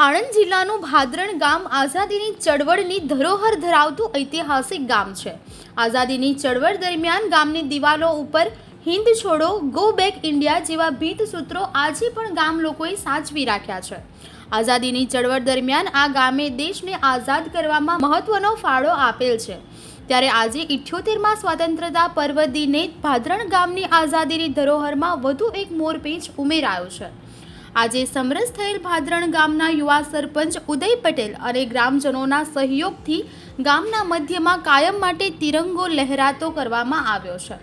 આણંદ જિલ્લાનું ભાદરણ ગામ આઝાદીની ચળવળની ધરોહર ધરાવતું ઐતિહાસિક ગામ છે। આઝાદીની ચળવળ દરમિયાન ગામની દિવાલો ઉપર હિન્દ છોડો, ગો બેક ઇન્ડિયા જેવા ભીત સૂત્રો આજે પણ ગામ લોકોએ સાચવી રાખ્યા છે। આઝાદીની ચળવળ દરમિયાન આ ગામે દેશને આઝાદ કરવામાં મહત્વનો ફાળો આપેલ છે। ત્યારે આજે 78મા સ્વતંત્રતા પર્વ દિને ભાદરણ ગામની આઝાદીની ધરોહરમાં વધુ એક મોરપીંછ ઉમેરાયો છે। આજે સમરસ થયેલ ભાદરણ ગામના યુવા સરપંચ ઉદય પટેલ અને ગ્રામજનોના સહયોગથી ગામના મધ્યમાં કાયમ માટે તિરંગો લહેરાતો કરવામાં આવ્યો છે।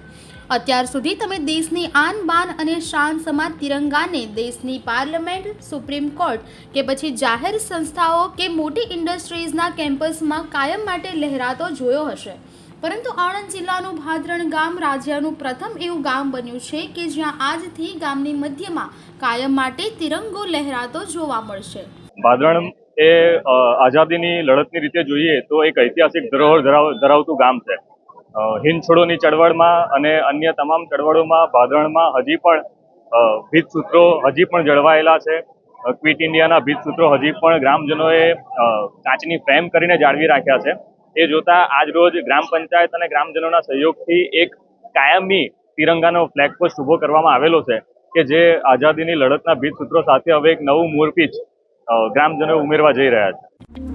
અત્યાર સુધી તમે દેશની આન બાન અને શાન સમાન તિરંગાને દેશની પાર્લામેન્ટ, સુપ્રીમ કોર્ટ કે પછી જાહેર સંસ્થાઓ કે મોટી ઇન્ડસ્ટ્રીઝના કેમ્પસમાં કાયમ માટે લહેરાતો જોયો હશે, પરંતુ આણંદ જિલ્લાનું ભાદરણ ગામ રાજ્યનું પ્રથમ એવું ગામ બન્યું છે કે જ્યાં આજથી ગામની મધ્યમાં કાયમ માટે તિરંગો લહેરાતો જોવા મળશે। ભાદરણ એ આઝાદીની લડતની રીતે જોઈએ તો એક ઐતિહાસિક ધરોહર ધરાવતું ગામ છે। હિન્દ છોડોની ચળવળમાં અને અન્ય તમામ ચળવળોમાં ભાદરણમાં હજી પણ ભીત સૂત્રો હજી પણ જળવાયેલા છે। ક્વિટ ઇન્ડિયાના ભીત સૂત્રો હજી પણ ગ્રામજનોએ કાચની ફ્રેમ કરીને જાળવી રાખ્યા છે। એ જોતા આજ રોજ ગ્રામ પંચાયત અને ગ્રામજનોના સહયોગથી એક કાયમી તિરંગાનો ફ્લેગ પોસ્ટ ઊભો કરવામાં આવેલો છે કે જે આઝાદીની લડતના ભીત સૂત્રો સાથે હવે એક નવું મોરપીંછ ગ્રામજનો ઉમેરવા જઈ રહ્યા છે।